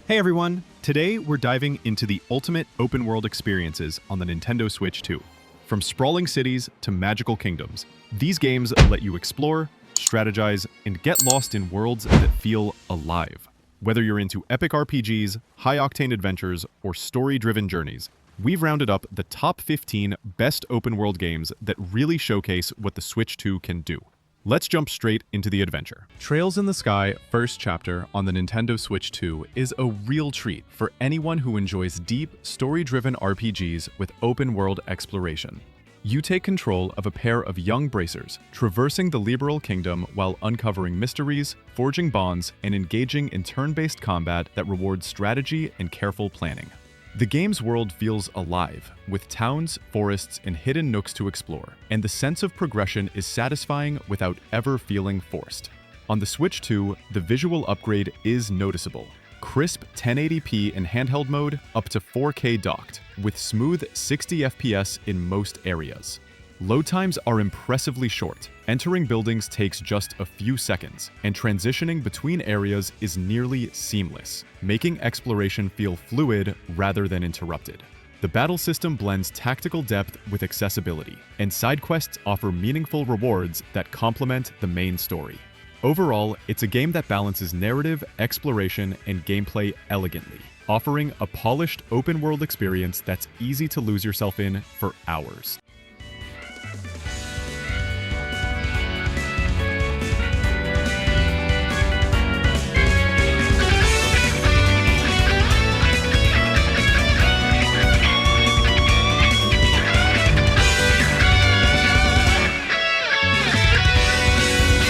Hey everyone! Today we're diving into the ultimate open-world experiences on the Nintendo Switch 2. From sprawling cities to magical kingdoms, these games let you explore, strategize, and get lost in worlds that feel alive. Whether you're into epic RPGs, high-octane adventures, or story-driven journeys, we've rounded up the top 15 best open-world games that really showcase what the Switch 2 can do. Let's jump straight into the adventure. Trails in the Sky First Chapter on the Nintendo Switch 2 is a real treat for anyone who enjoys deep, story-driven RPGs with open-world exploration. You take control of a pair of young bracers, traversing the liberal kingdom while uncovering mysteries, forging bonds, and engaging in turn-based combat that rewards strategy and careful planning. The game's world feels alive, with towns, forests, and hidden nooks to explore, and the sense of progression is satisfying without ever feeling forced. On the Switch 2, the visual upgrade is noticeable. Crisp 1080p in handheld mode, up to 4K docked, with smooth 60 FPS in most areas. Load times are impressively short. Entering buildings takes just a few seconds, and transitioning between areas is nearly seamless, making exploration feel fluid rather than interrupted. The battle system blends tactical depth with accessibility, and side quests offer meaningful rewards that complement the main story. Overall, it's a game that balances narrative, exploration, and gameplay elegantly, offering a polished open-world experience that's easy to lose yourself in for hours.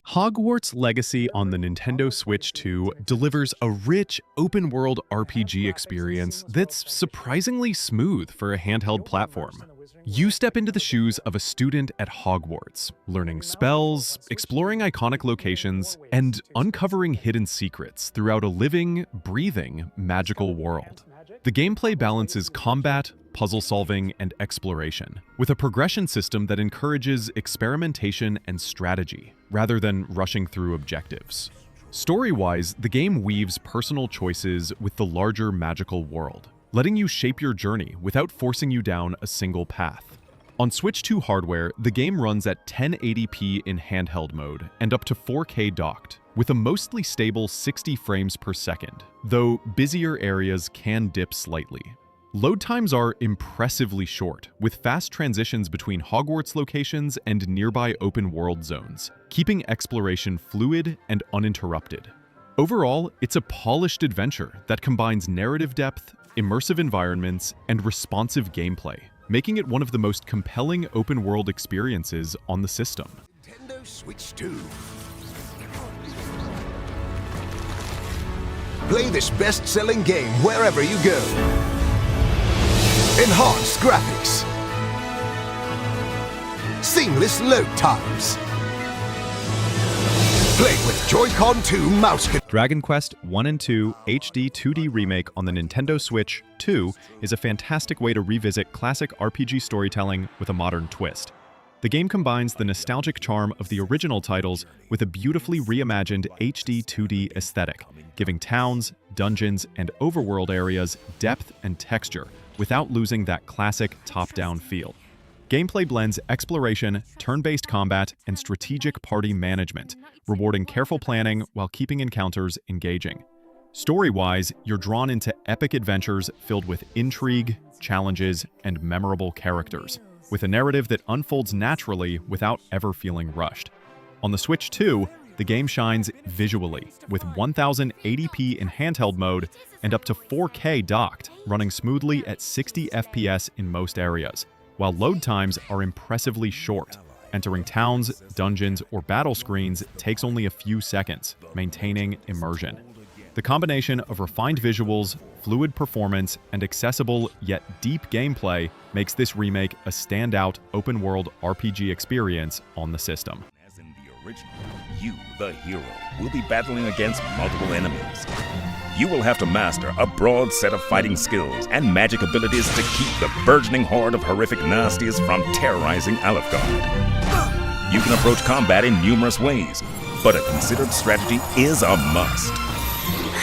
Hogwarts Legacy on the Nintendo Switch 2 delivers a rich, open-world RPG experience that's surprisingly smooth for a handheld platform. You step into the shoes of a student at Hogwarts, learning spells, exploring iconic locations, and uncovering hidden secrets throughout a living, breathing, magical world. The gameplay balances combat, puzzle solving, and exploration, with a progression system that encourages experimentation and strategy, rather than rushing through objectives. Story-wise, the game weaves personal choices with the larger magical world, letting you shape your journey without forcing you down a single path. On Switch 2 hardware, the game runs at 1080p in handheld mode and up to 4K docked, with a mostly stable 60 frames per second, though busier areas can dip slightly. Load times are impressively short, with fast transitions between Hogwarts locations and nearby open-world zones, keeping exploration fluid and uninterrupted. Overall, it's a polished adventure that combines narrative depth, immersive environments, and responsive gameplay, making it one of the most compelling open-world experiences on the system. Nintendo Switch 2. Play this best-selling game wherever you go. Enhanced graphics, seamless load times. Play with Joy-Con 2 mouse control. Dragon Quest I & II HD 2D Remake on the Nintendo Switch 2 is a fantastic way to revisit classic RPG storytelling with a modern twist. The game combines the nostalgic charm of the original titles with a beautifully reimagined HD 2D aesthetic, giving towns, dungeons, and overworld areas depth and texture without losing that classic top-down feel. Gameplay blends exploration, turn-based combat, and strategic party management, rewarding careful planning while keeping encounters engaging. Story-wise, you're drawn into epic adventures filled with intrigue, challenges, and memorable characters, with a narrative that unfolds naturally without ever feeling rushed. On the Switch 2, the game shines visually, with 1080p in handheld mode and up to 4K docked, running smoothly at 60 FPS in most areas, while load times are impressively short. Entering towns, dungeons, or battle screens takes only a few seconds, maintaining immersion. The combination of refined visuals, fluid performance, and accessible yet deep gameplay makes this remake a standout open-world RPG experience on the system. As in the original, you, the hero, will be battling against multiple enemies. You will have to master a broad set of fighting skills and magic abilities to keep the burgeoning horde of horrific nasties from terrorizing Alefgard. You can approach combat in numerous ways, but a considered strategy is a must.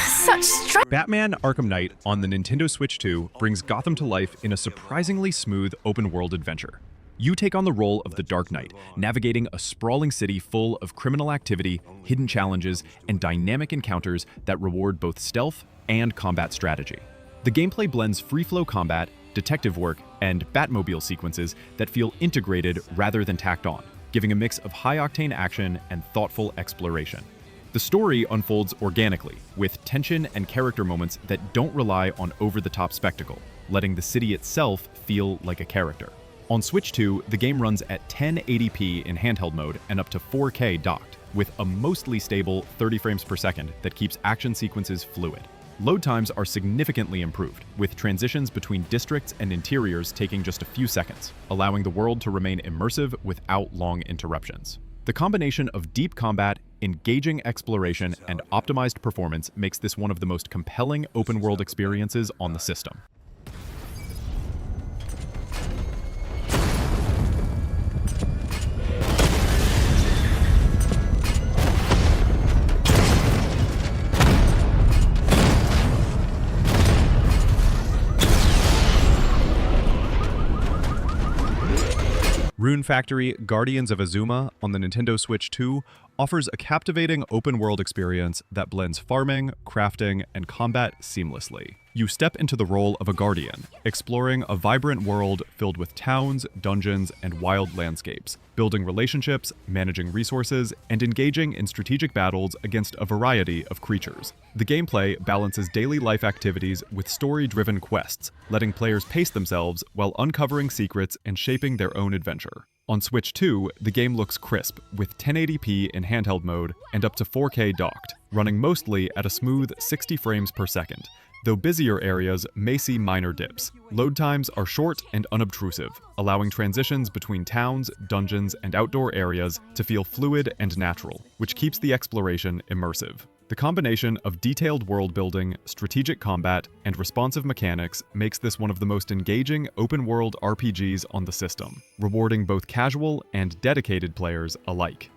Such strength. Batman Arkham Knight on the Nintendo Switch 2 brings Gotham to life in a surprisingly smooth open-world adventure. You take on the role of the Dark Knight, navigating a sprawling city full of criminal activity, hidden challenges, and dynamic encounters that reward both stealth and combat strategy. The gameplay blends free-flow combat, detective work, and Batmobile sequences that feel integrated rather than tacked on, giving a mix of high-octane action and thoughtful exploration. The story unfolds organically, with tension and character moments that don't rely on over-the-top spectacle, letting the city itself feel like a character. On Switch 2, the game runs at 1080p in handheld mode and up to 4K docked, with a mostly stable 30 frames per second that keeps action sequences fluid. Load times are significantly improved, with transitions between districts and interiors taking just a few seconds, allowing the world to remain immersive without long interruptions. The combination of deep combat, engaging exploration, and optimized performance makes this one of the most compelling open-world experiences on the system. Rune Factory Guardians of Azuma on the Nintendo Switch 2 offers a captivating open-world experience that blends farming, crafting, and combat seamlessly. You step into the role of a guardian, exploring a vibrant world filled with towns, dungeons, and wild landscapes, building relationships, managing resources, and engaging in strategic battles against a variety of creatures. The gameplay balances daily life activities with story-driven quests, letting players pace themselves while uncovering secrets and shaping their own adventure. On Switch 2, the game looks crisp, with 1080p in handheld mode and up to 4K docked, running mostly at a smooth 60 frames per second, though busier areas may see minor dips. Load times are short and unobtrusive, allowing transitions between towns, dungeons, and outdoor areas to feel fluid and natural, which keeps the exploration immersive. The combination of detailed world building, strategic combat, and responsive mechanics makes this one of the most engaging open-world RPGs on the system, rewarding both casual and dedicated players alike.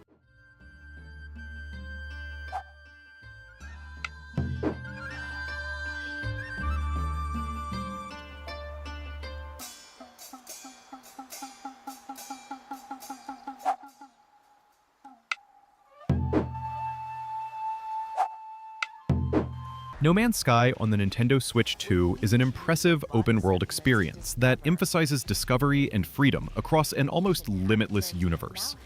No Man's Sky on the Nintendo Switch 2 is an impressive open-world experience that emphasizes discovery and freedom across an almost limitless universe.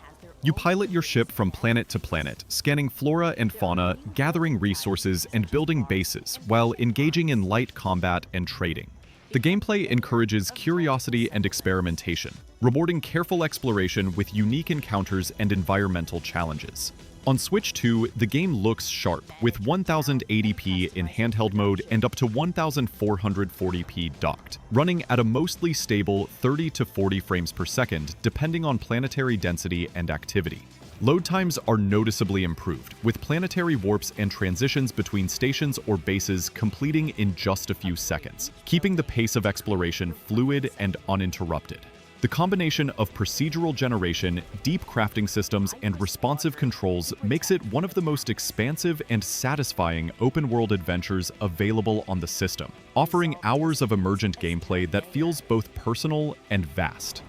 You pilot your ship from planet to planet, scanning flora and fauna, gathering resources, and building bases, while engaging in light combat and trading. The gameplay encourages curiosity and experimentation, rewarding careful exploration with unique encounters and environmental challenges. On Switch 2, the game looks sharp, with 1080p in handheld mode and up to 1440p docked, running at a mostly stable 30 to 40 frames per second, depending on planetary density and activity. Load times are noticeably improved, with planetary warps and transitions between stations or bases completing in just a few seconds, keeping the pace of exploration fluid and uninterrupted. The combination of procedural generation, deep crafting systems, and responsive controls makes it one of the most expansive and satisfying open-world adventures available on the system, offering hours of emergent gameplay that feels both personal and vast.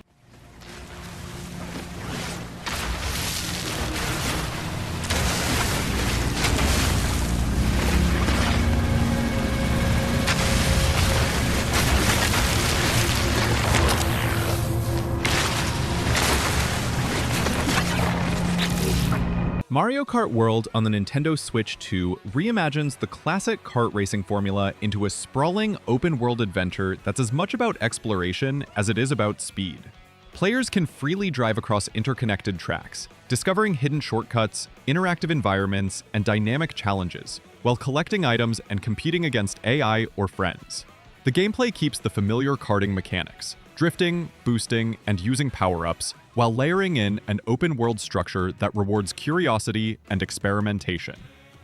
Mario Kart World on the Nintendo Switch 2 reimagines the classic kart racing formula into a sprawling open-world adventure that's as much about exploration as it is about speed. Players can freely drive across interconnected tracks, discovering hidden shortcuts, interactive environments, and dynamic challenges, while collecting items and competing against AI or friends. The gameplay keeps the familiar karting mechanics, drifting, boosting, and using power-ups, while layering in an open-world structure that rewards curiosity and experimentation.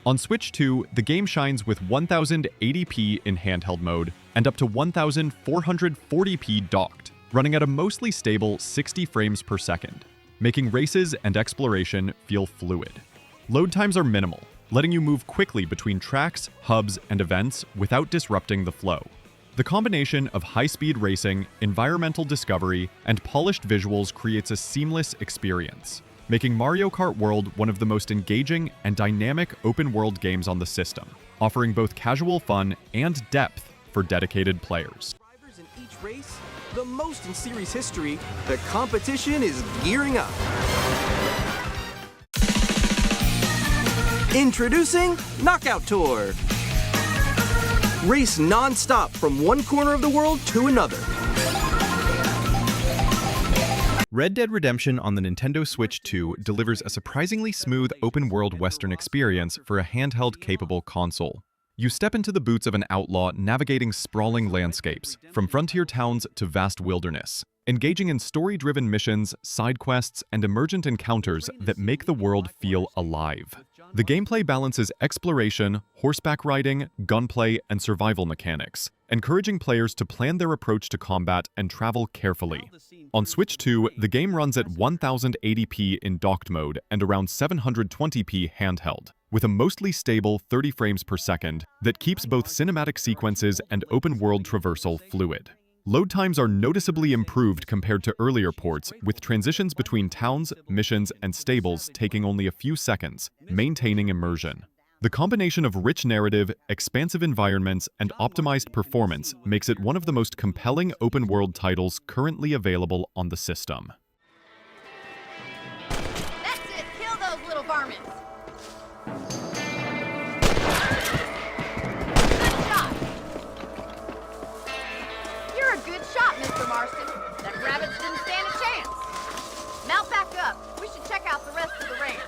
On Switch 2, the game shines with 1080p in handheld mode and up to 1440p docked, running at a mostly stable 60 frames per second, making races and exploration feel fluid. Load times are minimal, letting you move quickly between tracks, hubs, and events without disrupting the flow. The combination of high-speed racing, environmental discovery, and polished visuals creates a seamless experience, making Mario Kart World one of the most engaging and dynamic open-world games on the system, offering both casual fun and depth for dedicated players. Drivers in each race, the most in series history, the competition is gearing up. Introducing Knockout Tour. Race non-stop from one corner of the world to another. Red Dead Redemption on the Nintendo Switch 2 delivers a surprisingly smooth open-world Western experience for a handheld-capable console. You step into the boots of an outlaw navigating sprawling landscapes, from frontier towns to vast wilderness, engaging in story-driven missions, side quests, and emergent encounters that make the world feel alive. The gameplay balances exploration, horseback riding, gunplay, and survival mechanics, encouraging players to plan their approach to combat and travel carefully. On Switch 2, the game runs at 1080p in docked mode and around 720p handheld, with a mostly stable 30 frames per second that keeps both cinematic sequences and open-world traversal fluid. Load times are noticeably improved compared to earlier ports, with transitions between towns, missions, and stables taking only a few seconds, maintaining immersion. The combination of rich narrative, expansive environments, and optimized performance makes it one of the most compelling open-world titles currently available on the system. That's it! Kill those little varmints! Good shot, Mr. Marston. Them rabbits didn't stand a chance. Mount back up. We should check out the rest of the ranch.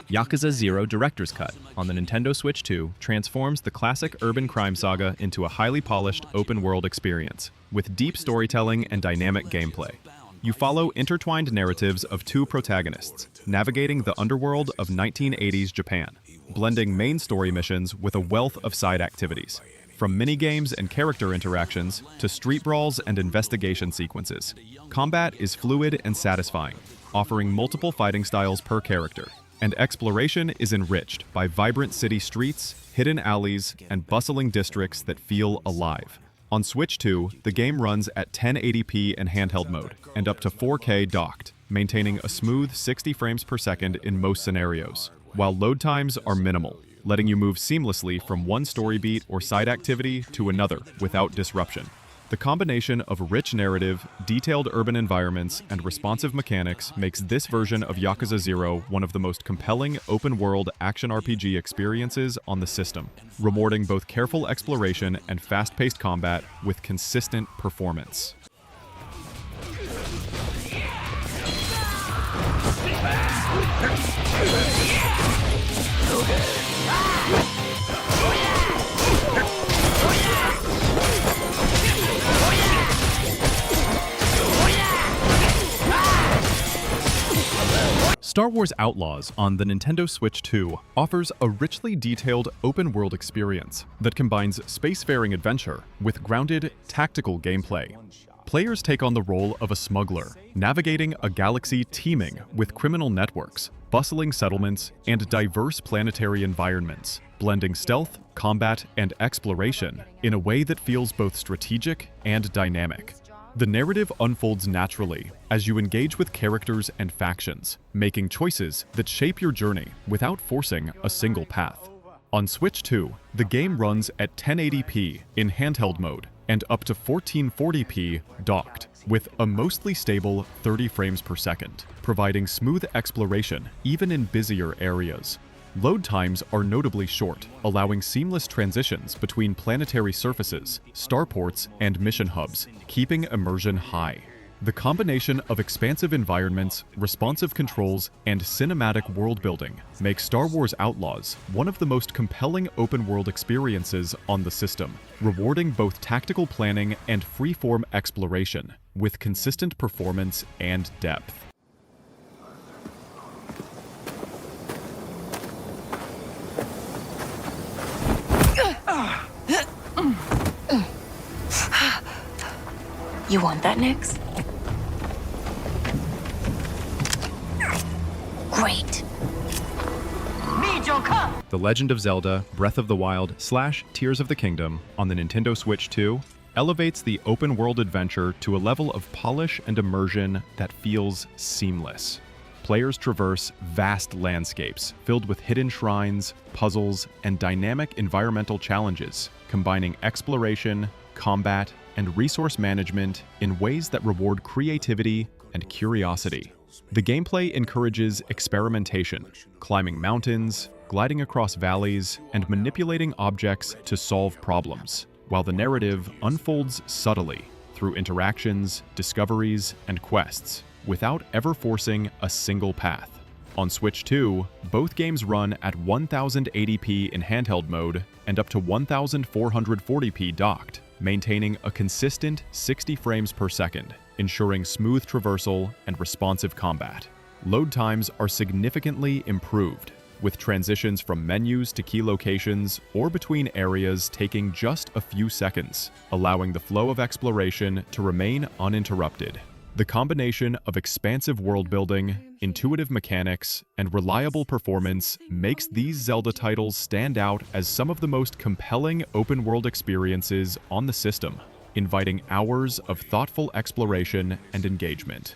YAKUZA 0 Director's Cut on the Nintendo Switch 2 transforms the classic urban crime saga into a highly polished open-world experience, with deep storytelling and dynamic gameplay. You follow intertwined narratives of two protagonists, navigating the underworld of 1980s Japan, blending main story missions with a wealth of side activities. From minigames and character interactions to street brawls and investigation sequences, combat is fluid and satisfying, offering multiple fighting styles per character, and exploration is enriched by vibrant city streets, hidden alleys, and bustling districts that feel alive. On Switch 2, the game runs at 1080p in handheld mode and up to 4K docked, maintaining a smooth 60 frames per second in most scenarios, while load times are minimal, letting you move seamlessly from one story beat or side activity to another without disruption. The combination of rich narrative, detailed urban environments, and responsive mechanics makes this version of YAKUZA 0 one of the most compelling open-world action RPG experiences on the system, rewarding both careful exploration and fast-paced combat with consistent performance. Star Wars Outlaws on the Nintendo Switch 2 offers a richly detailed open-world experience that combines spacefaring adventure with grounded, tactical gameplay. Players take on the role of a smuggler, navigating a galaxy teeming with criminal networks, bustling settlements, and diverse planetary environments, blending stealth, combat, and exploration in a way that feels both strategic and dynamic. The narrative unfolds naturally as you engage with characters and factions, making choices that shape your journey without forcing a single path. On Switch 2, the game runs at 1080p in handheld mode and up to 1440p docked, with a mostly stable 30 frames per second, providing smooth exploration even in busier areas. Load times are notably short, allowing seamless transitions between planetary surfaces, starports, and mission hubs, keeping immersion high. The combination of expansive environments, responsive controls, and cinematic world-building makes Star Wars Outlaws one of the most compelling open-world experiences on the system, rewarding both tactical planning and free-form exploration, with consistent performance and depth. You want that, Nix? Great. The Legend of Zelda Breath of the Wild / Tears of the Kingdom on the Nintendo Switch 2 elevates the open-world adventure to a level of polish and immersion that feels seamless. Players traverse vast landscapes filled with hidden shrines, puzzles, and dynamic environmental challenges, combining exploration, combat, and resource management in ways that reward creativity and curiosity. The gameplay encourages experimentation, climbing mountains, gliding across valleys, and manipulating objects to solve problems, while the narrative unfolds subtly through interactions, discoveries, and quests, without ever forcing a single path. On Switch 2, both games run at 1080p in handheld mode and up to 1440p docked, maintaining a consistent 60 frames per second, ensuring smooth traversal and responsive combat. Load times are significantly improved, with transitions from menus to key locations or between areas taking just a few seconds, allowing the flow of exploration to remain uninterrupted. The combination of expansive world-building, intuitive mechanics, and reliable performance makes these Zelda titles stand out as some of the most compelling open-world experiences on the system, inviting hours of thoughtful exploration and engagement.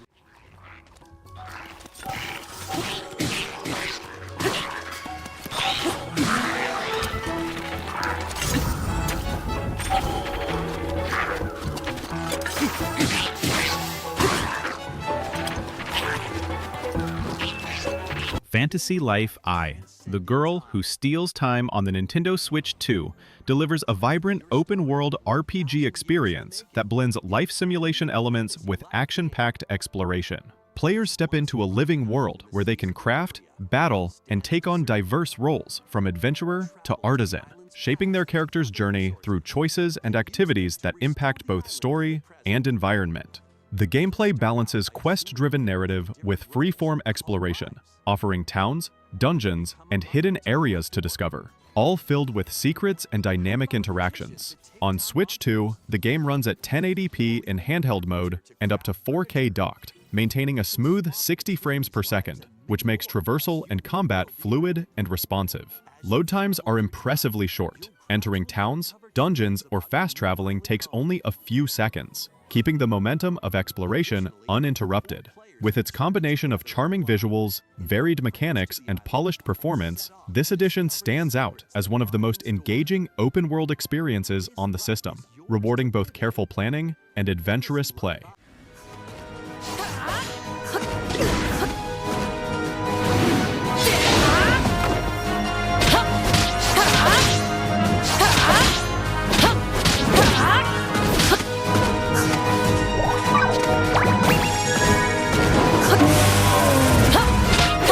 Fantasy Life I, the girl who steals time on the Nintendo Switch 2, delivers a vibrant open-world RPG experience that blends life simulation elements with action-packed exploration. Players step into a living world where they can craft, battle, and take on diverse roles from adventurer to artisan, shaping their character's journey through choices and activities that impact both story and environment. The gameplay balances quest-driven narrative with free-form exploration, offering towns, dungeons, and hidden areas to discover, all filled with secrets and dynamic interactions. On Switch 2, the game runs at 1080p in handheld mode and up to 4K docked, maintaining a smooth 60 frames per second, which makes traversal and combat fluid and responsive. Load times are impressively short. Entering towns, dungeons, or fast traveling takes only a few seconds, keeping the momentum of exploration uninterrupted. With its combination of charming visuals, varied mechanics, and polished performance, this edition stands out as one of the most engaging open-world experiences on the system, rewarding both careful planning and adventurous play.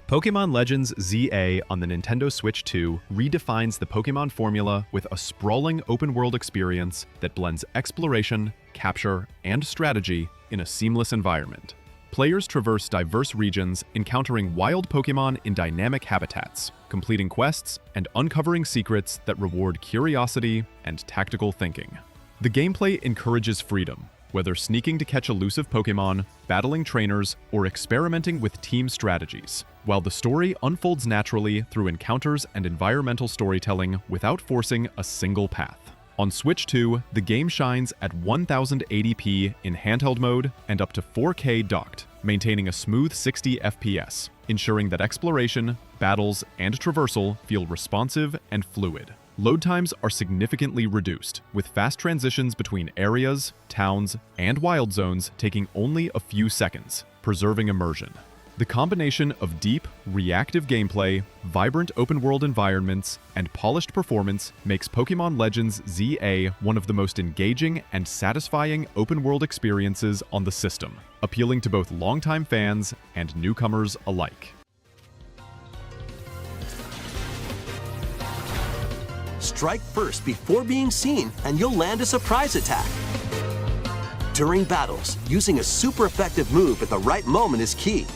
Pokémon Legends ZA on the Nintendo Switch 2 redefines the Pokémon formula with a sprawling open-world experience that blends exploration, capture, and strategy in a seamless environment. Players traverse diverse regions, encountering wild Pokémon in dynamic habitats, completing quests, and uncovering secrets that reward curiosity and tactical thinking. The gameplay encourages freedom, whether sneaking to catch elusive Pokémon, battling trainers, or experimenting with team strategies, while the story unfolds naturally through encounters and environmental storytelling without forcing a single path. On Switch 2, the game shines at 1080p in handheld mode and up to 4K docked, maintaining a smooth 60 FPS, ensuring that exploration, battles, and traversal feel responsive and fluid. Load times are significantly reduced, with fast transitions between areas, towns, and wild zones taking only a few seconds, preserving immersion. The combination of deep, reactive gameplay, vibrant open-world environments, and polished performance makes Pokémon Legends ZA one of the most engaging and satisfying open-world experiences on the system, appealing to both longtime fans and newcomers alike. Strike first before being seen, and you'll land a surprise attack. During battles, using a super effective move at the right moment is key.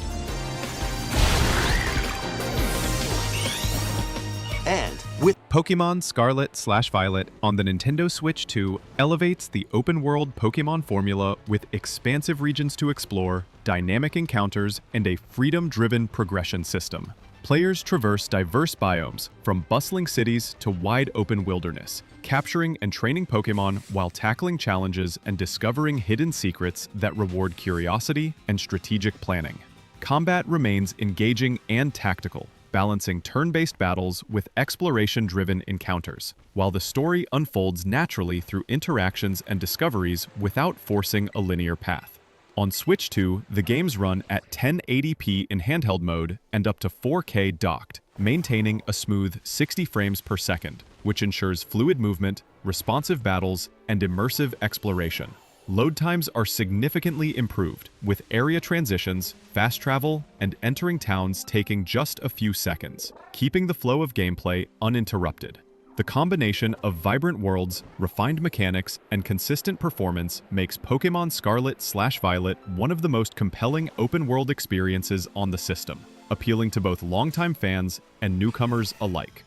And with Pokémon Scarlet/Violet on the Nintendo Switch 2 elevates the open-world Pokémon formula with expansive regions to explore, dynamic encounters, and a freedom-driven progression system. Players traverse diverse biomes, from bustling cities to wide open wilderness, capturing and training Pokémon while tackling challenges and discovering hidden secrets that reward curiosity and strategic planning. Combat remains engaging and tactical, balancing turn-based battles with exploration-driven encounters, while the story unfolds naturally through interactions and discoveries without forcing a linear path. On Switch 2, the games run at 1080p in handheld mode and up to 4K docked, maintaining a smooth 60 frames per second, which ensures fluid movement, responsive battles, and immersive exploration. Load times are significantly improved, with area transitions, fast travel, and entering towns taking just a few seconds, keeping the flow of gameplay uninterrupted. The combination of vibrant worlds, refined mechanics, and consistent performance makes Pokémon Scarlet/Violet one of the most compelling open-world experiences on the system, appealing to both longtime fans and newcomers alike.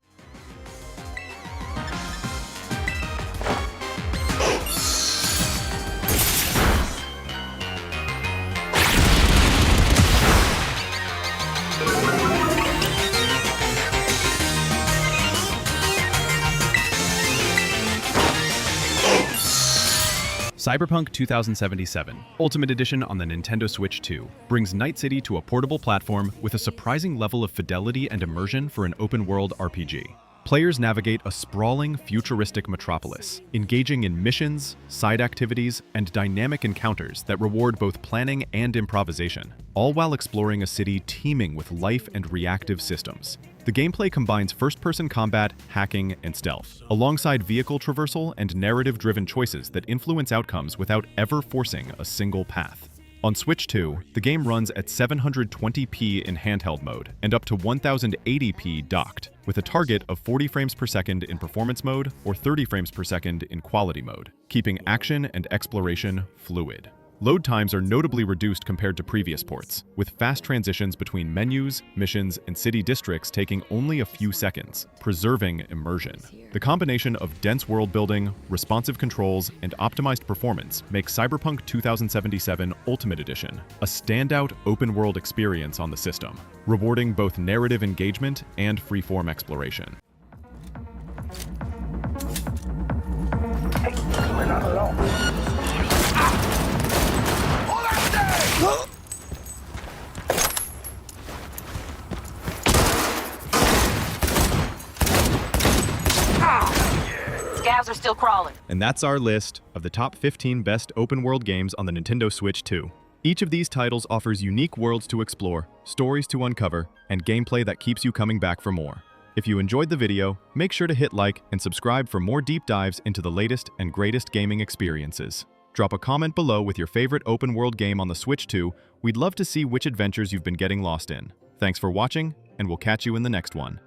Cyberpunk 2077, Ultimate Edition on the Nintendo Switch 2, brings Night City to a portable platform with a surprising level of fidelity and immersion for an open-world RPG. Players navigate a sprawling, futuristic metropolis, engaging in missions, side activities, and dynamic encounters that reward both planning and improvisation, all while exploring a city teeming with life and reactive systems. The gameplay combines first-person combat, hacking, and stealth, alongside vehicle traversal and narrative-driven choices that influence outcomes without ever forcing a single path. On Switch 2, the game runs at 720p in handheld mode and up to 1080p docked, with a target of 40 frames per second in performance mode or 30 frames per second in quality mode, keeping action and exploration fluid. Load times are notably reduced compared to previous ports, with fast transitions between menus, missions, and city districts taking only a few seconds, preserving immersion. The combination of dense world building, responsive controls, and optimized performance makes Cyberpunk 2077 Ultimate Edition a standout open-world experience on the system, rewarding both narrative engagement and freeform exploration. Scavs are still crawling. And that's our list of the top 15 best open-world games on the Nintendo Switch 2. Each of these titles offers unique worlds to explore, stories to uncover, and gameplay that keeps you coming back for more. If you enjoyed the video, make sure to hit like and subscribe for more deep dives into the latest and greatest gaming experiences. Drop a comment below with your favorite open-world game on the Switch 2. We'd love to see which adventures you've been getting lost in. Thanks for watching, and we'll catch you in the next one.